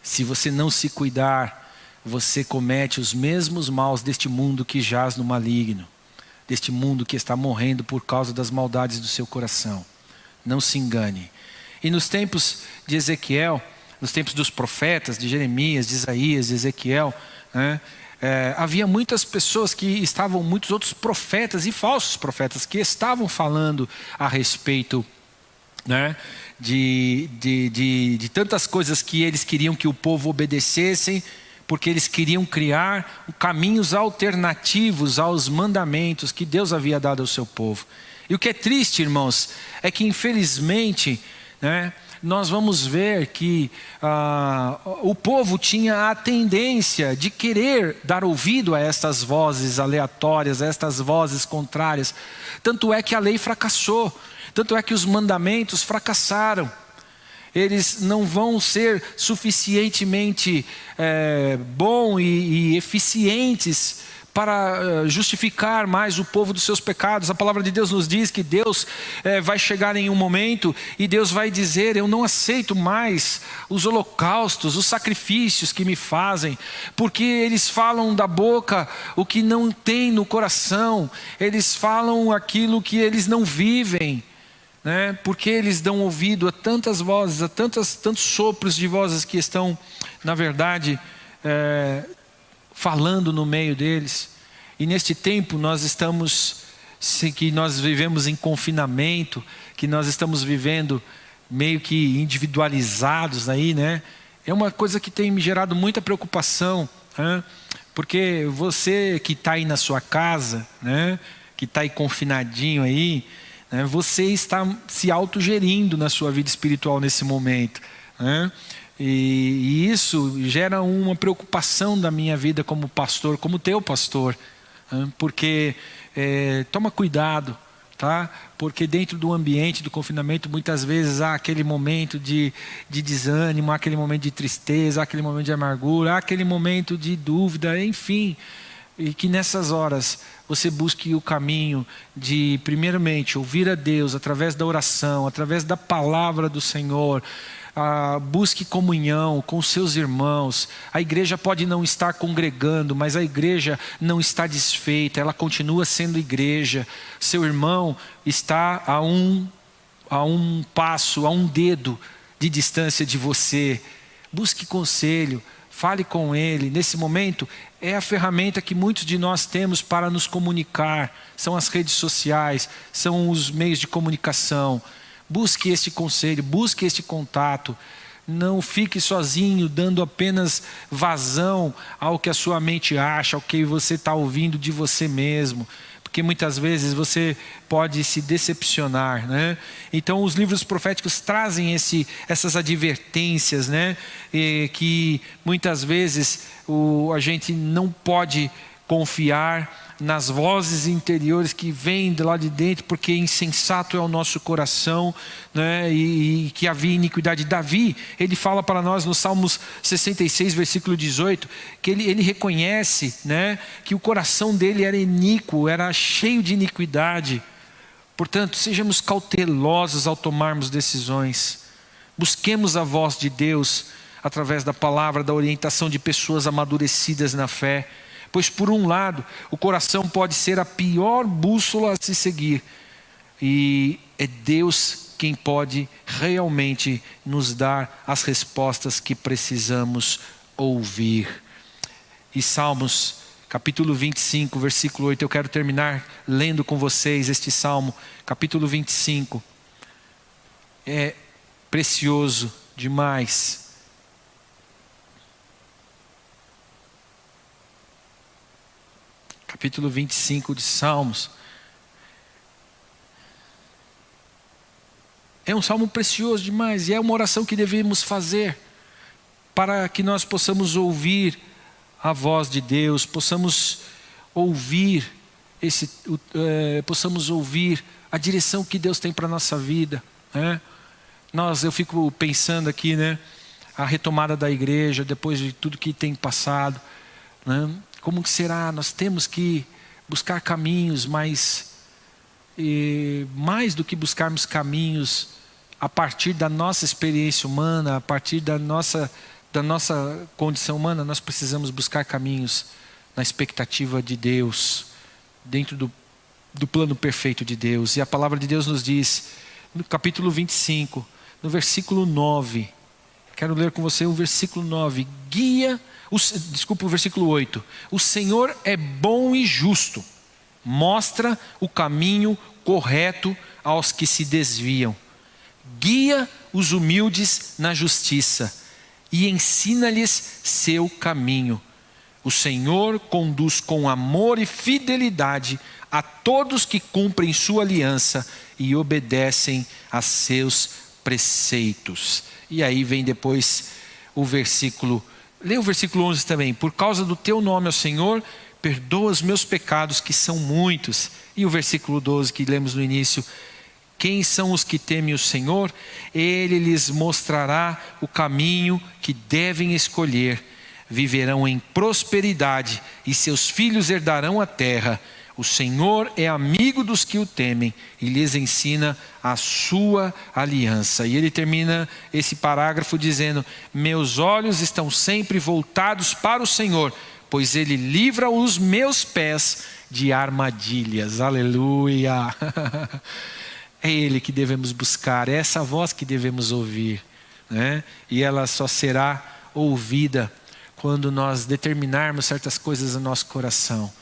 Se você não se cuidar, você comete os mesmos maus deste mundo que jaz no maligno, deste mundo que está morrendo por causa das maldades do seu coração. Não se engane. E nos tempos de Ezequiel, nos tempos dos profetas, de Jeremias, de Isaías, de Ezequiel, né, havia muitas pessoas muitos outros profetas e falsos profetas que estavam falando a respeito, né, de tantas coisas que eles queriam que o povo obedecessem, porque eles queriam criar caminhos alternativos aos mandamentos que Deus havia dado ao seu povo. E o que é triste, irmãos, é que infelizmente, né, nós vamos ver que o povo tinha a tendência de querer dar ouvido a estas vozes aleatórias, a estas vozes contrárias. Tanto é que a lei fracassou, tanto é que os mandamentos fracassaram. Eles não vão ser suficientemente bons e eficientes para justificar mais o povo dos seus pecados. A palavra de Deus nos diz que Deus vai chegar em um momento e Deus vai dizer: eu não aceito mais os holocaustos, os sacrifícios que me fazem, porque eles falam da boca o que não tem no coração, eles falam aquilo que eles não vivem, né? Porque eles dão ouvido a tantas vozes, a tantos sopros de vozes que estão, na verdade, falando no meio deles. E neste tempo que nós vivemos em confinamento, que nós estamos vivendo meio que individualizados aí, né? É uma coisa que tem me gerado muita preocupação, né? Porque você que está aí na sua casa, né, que está aí confinadinho aí, né? Você está se autogerindo na sua vida espiritual nesse momento, né? E isso gera uma preocupação da minha vida como pastor, como teu pastor, né? Porque toma cuidado, tá? Porque dentro do ambiente do confinamento muitas vezes há aquele momento de desânimo, há aquele momento de tristeza, há aquele momento de amargura, há aquele momento de dúvida, enfim. E que nessas horas você busque o caminho de, primeiramente, ouvir a Deus através da oração, através da palavra do Senhor. Busque comunhão com os seus irmãos. A igreja pode não estar congregando, mas a igreja não está desfeita, ela continua sendo igreja. Seu irmão está a um passo, a um dedo de distância de você. Busque conselho, fale com ele. Nesse momento é a ferramenta que muitos de nós temos para nos comunicar. São as redes sociais, são os meios de comunicação. Busque este conselho, busque este contato. Não fique sozinho, dando apenas vazão ao que a sua mente acha, ao que você está ouvindo de você mesmo. Porque muitas vezes você pode se decepcionar, né? Então os livros proféticos trazem essas advertências, né? Que muitas vezes a gente não pode confiar nas vozes interiores que vêm de lá de dentro, porque insensato é o nosso coração, né? E que havia iniquidade. Davi, ele fala para nós no Salmos 66, versículo 18, que ele reconhece, né, que o coração dele era iníquo, era cheio de iniquidade. Portanto, sejamos cautelosos ao tomarmos decisões. Busquemos a voz de Deus através da palavra, da orientação de pessoas amadurecidas na fé. Pois por um lado, o coração pode ser a pior bússola a se seguir. E é Deus quem pode realmente nos dar as respostas que precisamos ouvir. E Salmos, capítulo 25, versículo 8. Eu quero terminar lendo com vocês este Salmo, capítulo 25. É precioso demais. Capítulo 25 de Salmos. É um salmo precioso demais e é uma oração que devemos fazer para que nós possamos ouvir a voz de Deus, possamos ouvir possamos ouvir a direção que Deus tem para a nossa vida, né? Eu fico pensando aqui, né, a retomada da igreja depois de tudo que tem passado, né? Como que será? Nós temos que buscar caminhos, mais do que buscarmos caminhos a partir da nossa experiência humana, a partir da nossa condição humana, nós precisamos buscar caminhos na expectativa de Deus, dentro do plano perfeito de Deus. E a palavra de Deus nos diz, no capítulo 25, no versículo 9, quero ler com você o versículo 9, o versículo 8. O Senhor é bom e justo, mostra o caminho correto aos que se desviam. Guia os humildes na justiça e ensina-lhes seu caminho. O Senhor conduz com amor e fidelidade a todos que cumprem sua aliança e obedecem a seus preceitos. E aí vem depois o versículo, lê o versículo 11 também. Por causa do teu nome, ó Senhor, perdoa os meus pecados, que são muitos. E o versículo 12 que lemos no início. Quem são os que temem o Senhor? Ele lhes mostrará o caminho que devem escolher. Viverão em prosperidade e seus filhos herdarão a terra. O Senhor é amigo dos que o temem e lhes ensina a sua aliança. E ele termina esse parágrafo dizendo: meus olhos estão sempre voltados para o Senhor, pois ele livra os meus pés de armadilhas. Aleluia! É Ele que devemos buscar, é essa voz que devemos ouvir, né? E ela só será ouvida quando nós determinarmos certas coisas no nosso coração.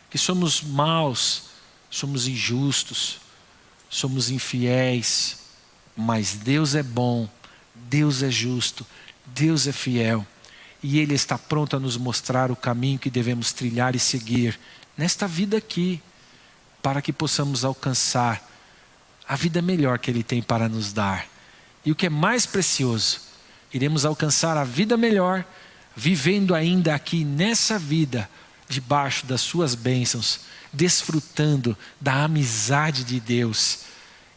Que somos maus, somos injustos, somos infiéis, mas Deus é bom, Deus é justo, Deus é fiel. E Ele está pronto a nos mostrar o caminho que devemos trilhar e seguir nesta vida aqui, para que possamos alcançar a vida melhor que Ele tem para nos dar. E o que é mais precioso, iremos alcançar a vida melhor, vivendo ainda aqui nessa vida, debaixo das suas bênçãos, desfrutando da amizade de Deus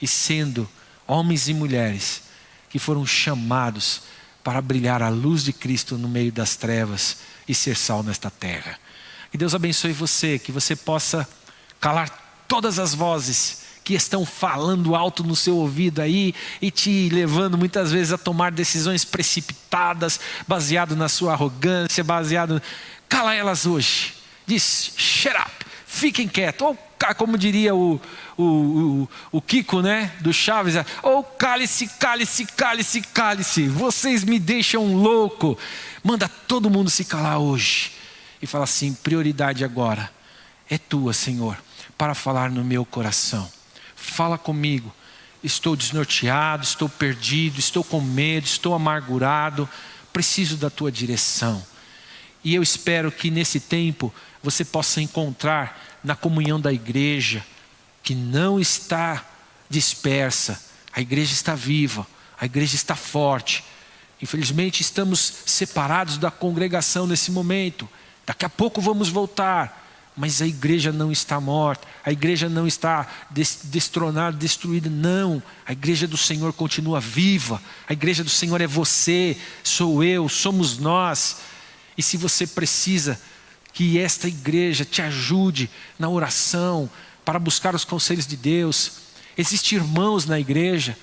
e sendo homens e mulheres que foram chamados para brilhar a luz de Cristo no meio das trevas e ser sal nesta terra. Que Deus abençoe você, que você possa calar todas as vozes que estão falando alto no seu ouvido aí e te levando muitas vezes a tomar decisões precipitadas, baseado na sua arrogância, Cala elas hoje. Diz, shut up, fiquem quietos. Ou como diria o Kiko, né, do Chaves, ou cale-se, cale-se, cale-se, cale-se. Vocês me deixam louco. Manda todo mundo se calar hoje. E fala assim, prioridade agora é tua, Senhor, para falar no meu coração. Fala comigo. Estou desnorteado, estou perdido, estou com medo, estou amargurado. Preciso da tua direção. E eu espero que nesse tempo você possa encontrar na comunhão da igreja, que não está dispersa. A igreja está viva, a igreja está forte. Infelizmente estamos separados da congregação nesse momento. Daqui a pouco vamos voltar. Mas a igreja não está morta, a igreja não está destronada, destruída, não. A igreja do Senhor continua viva, a igreja do Senhor é você, sou eu, somos nós. E se você precisa que esta igreja te ajude na oração, para buscar os conselhos de Deus, existem irmãos na igreja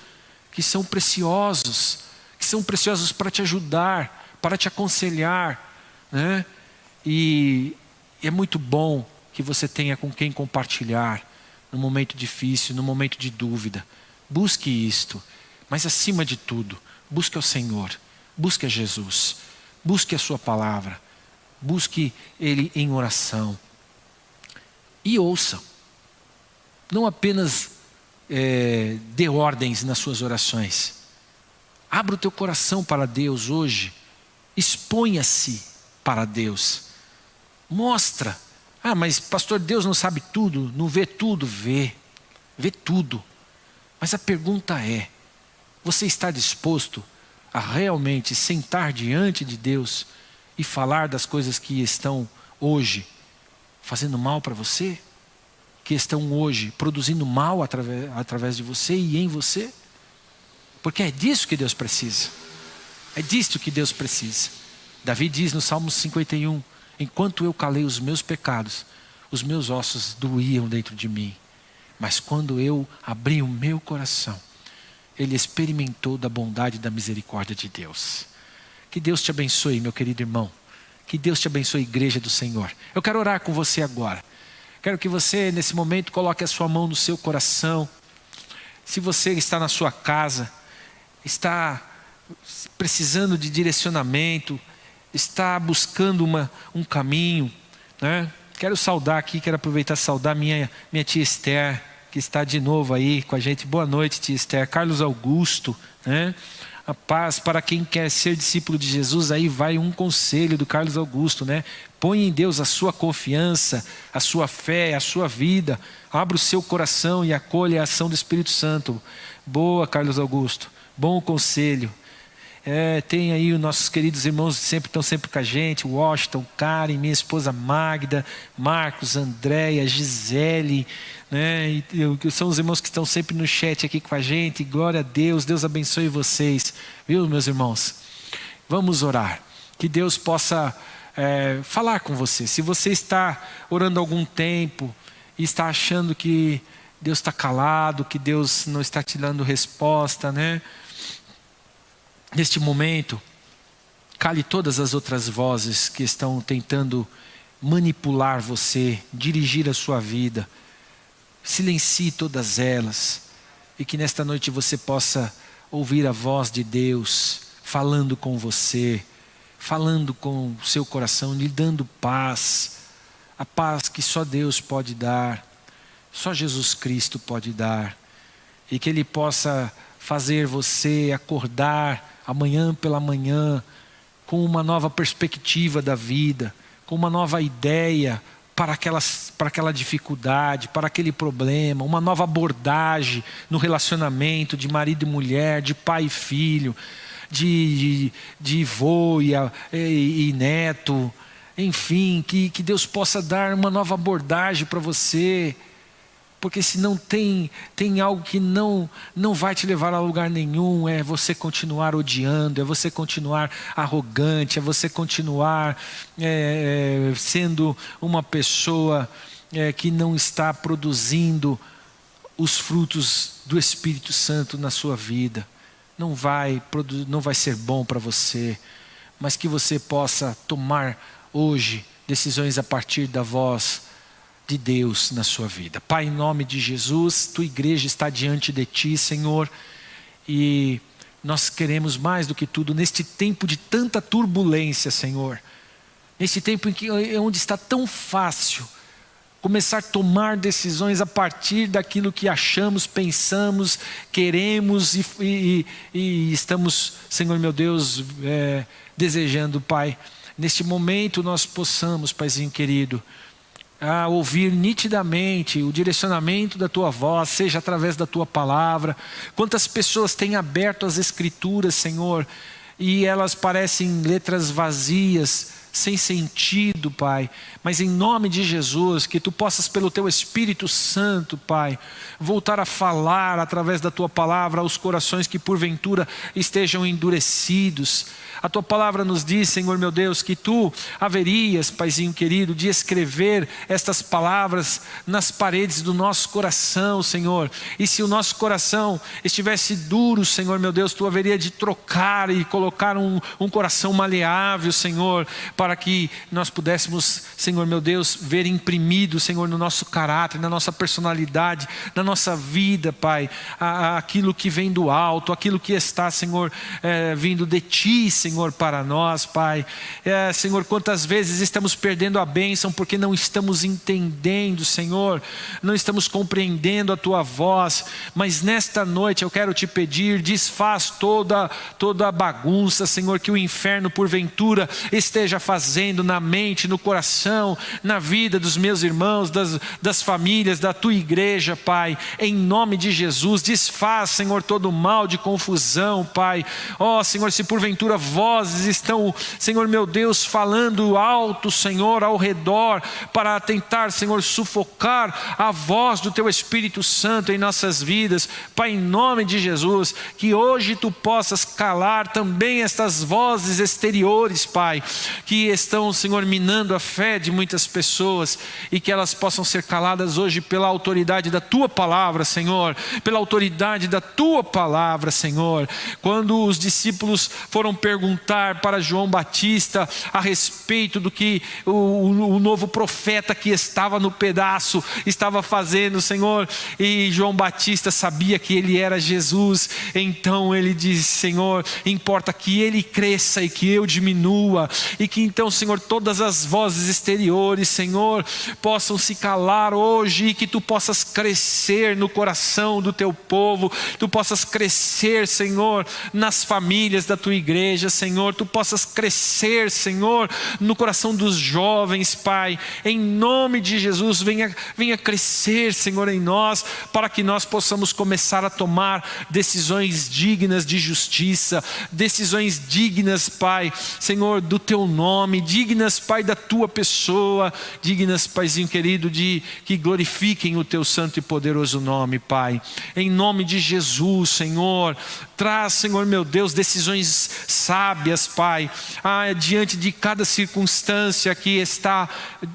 que são preciosos para te ajudar, para te aconselhar, né? E é muito bom que você tenha com quem compartilhar no momento difícil, no momento de dúvida. Busque isto, mas acima de tudo, busque ao Senhor, busque a Jesus, busque a sua palavra, busque Ele em oração. E ouça, não apenas dê ordens nas suas orações. Abra o teu coração para Deus hoje, exponha-se para Deus. Mostra. Mas pastor, Deus não sabe tudo, não vê tudo. Vê tudo. Mas a pergunta é, você está disposto a realmente sentar diante de Deus e falar das coisas que estão hoje fazendo mal para você? Que estão hoje produzindo mal através de você e em você? Porque é disso que Deus precisa. É disso que Deus precisa. Davi diz no Salmo 51, enquanto eu calei os meus pecados, os meus ossos doíam dentro de mim. Mas quando eu abri o meu coração, ele experimentou da bondade e da misericórdia de Deus. Que Deus te abençoe, meu querido irmão. Que Deus te abençoe, igreja do Senhor. Eu quero orar com você agora. Quero que você, nesse momento, coloque a sua mão no seu coração. Se você está na sua casa, está precisando de direcionamento, está buscando um caminho, né? Quero saudar aqui, quero aproveitar e saudar minha tia Esther, que está de novo aí com a gente. Boa noite, tia Esther. Carlos Augusto, né? A paz para quem quer ser discípulo de Jesus. Aí vai um conselho do Carlos Augusto, né? Põe em Deus a sua confiança, a sua fé, a sua vida. Abra o seu coração e acolha a ação do Espírito Santo. Boa, Carlos Augusto. Bom conselho. Tem aí os nossos queridos irmãos que estão sempre com a gente, Washington, Karen, minha esposa Magda, Marcos, Andréia, Gisele, né? São os irmãos que estão sempre no chat aqui com a gente. Glória a Deus, Deus abençoe vocês, viu, meus irmãos? Vamos orar, que Deus possa falar com você. Se você está orando há algum tempo e está achando que Deus está calado, que Deus não está te dando resposta, né? Neste momento, cale todas as outras vozes que estão tentando manipular você, dirigir a sua vida. Silencie todas elas e que nesta noite você possa ouvir a voz de Deus falando com você, falando com o seu coração, lhe dando paz, a paz que só Deus pode dar, só Jesus Cristo pode dar, e que Ele possa fazer você acordar amanhã pela manhã, com uma nova perspectiva da vida, com uma nova ideia para aquela dificuldade, para aquele problema, uma nova abordagem no relacionamento de marido e mulher, de pai e filho, de vô e neto, enfim, que Deus possa dar uma nova abordagem para você, porque se não tem algo que não vai te levar a lugar nenhum, é você continuar odiando, é você continuar arrogante, é você continuar sendo uma pessoa que não está produzindo os frutos do Espírito Santo na sua vida. Não vai ser bom para você, mas que você possa tomar hoje decisões a partir da voz de Deus na sua vida. Pai, em nome de Jesus, tua igreja está diante de ti, Senhor, e nós queremos mais do que tudo, neste tempo de tanta turbulência, Senhor, nesse tempo onde está tão fácil começar a tomar decisões a partir daquilo que achamos, pensamos, queremos e estamos, Senhor meu Deus, desejando, Pai, neste momento nós possamos, Paizinho querido, a ouvir nitidamente o direcionamento da tua voz, seja através da tua palavra. Quantas pessoas têm aberto as escrituras, Senhor, e elas parecem letras vazias, sem sentido, Pai, mas em nome de Jesus, que tu possas pelo teu Espírito Santo, Pai, voltar a falar através da tua palavra aos corações que porventura estejam endurecidos. A tua palavra nos diz, Senhor meu Deus, que tu haverias, Paizinho querido, de escrever estas palavras nas paredes do nosso coração, Senhor, e se o nosso coração estivesse duro, Senhor meu Deus, tu haveria de trocar e colocar um coração maleável, Senhor, para que nós pudéssemos, Senhor meu Deus, ver imprimido, Senhor, no nosso caráter, na nossa personalidade, na nossa vida, Pai, aquilo que vem do alto, aquilo que está, Senhor, vindo de ti, Senhor, para nós, Pai. Senhor, quantas vezes estamos perdendo a bênção porque não estamos entendendo, Senhor, não estamos compreendendo a tua voz, mas nesta noite eu quero te pedir, desfaz toda a bagunça, Senhor, que o inferno porventura esteja fazendo na mente, no coração, na vida dos meus irmãos, das famílias, da tua igreja, Pai, em nome de Jesus. Desfaz, Senhor, todo o mal de confusão, Pai. Ó Senhor, se porventura vozes estão, Senhor meu Deus, falando alto, Senhor, ao redor, para tentar, Senhor, sufocar a voz do teu Espírito Santo em nossas vidas, Pai, em nome de Jesus, que hoje tu possas calar também estas vozes exteriores, Pai, que estão, Senhor, minando a fé de muitas pessoas, e que elas possam ser caladas hoje pela autoridade da tua palavra, Senhor, pela autoridade da tua palavra, Senhor. Quando os discípulos foram perguntar para João Batista a respeito do que o novo profeta que estava no pedaço estava fazendo, Senhor, e João Batista sabia que ele era Jesus, então ele disse, Senhor, importa que ele cresça e que eu diminua, e que então, Senhor, todas as vozes exteriores, Senhor, possam se calar hoje, e que tu possas crescer no coração do teu povo, tu possas crescer, Senhor, nas famílias da tua igreja, Senhor, tu possas crescer, Senhor, no coração dos jovens, Pai, em nome de Jesus, venha crescer, Senhor, em nós, para que nós possamos começar a tomar decisões dignas de justiça, decisões dignas, Pai, Senhor, do teu nome, dignas, Pai, da tua pessoa, dignas, Paizinho querido, de que glorifiquem o teu santo e poderoso nome, Pai, em nome de Jesus, Senhor. Traz, Senhor meu Deus, decisões sábias, Pai, diante de cada circunstância que está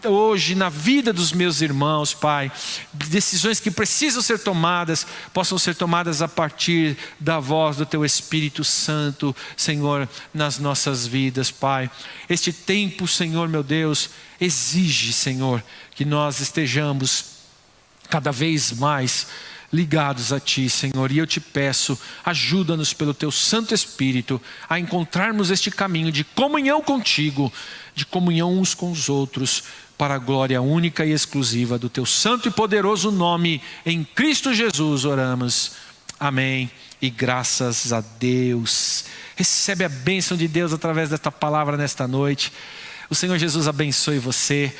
hoje na vida dos meus irmãos, Pai. Decisões que precisam ser tomadas, possam ser tomadas a partir da voz do teu Espírito Santo, Senhor, nas nossas vidas, Pai. Este tempo, Senhor meu Deus, exige, Senhor, que nós estejamos cada vez mais ligados a ti, Senhor, e eu te peço, ajuda-nos pelo teu Santo Espírito a encontrarmos este caminho de comunhão contigo, de comunhão uns com os outros, para a glória única e exclusiva do teu santo e poderoso nome, em Cristo Jesus oramos, amém, e graças a Deus. Recebe a bênção de Deus através desta palavra nesta noite. O Senhor Jesus abençoe você.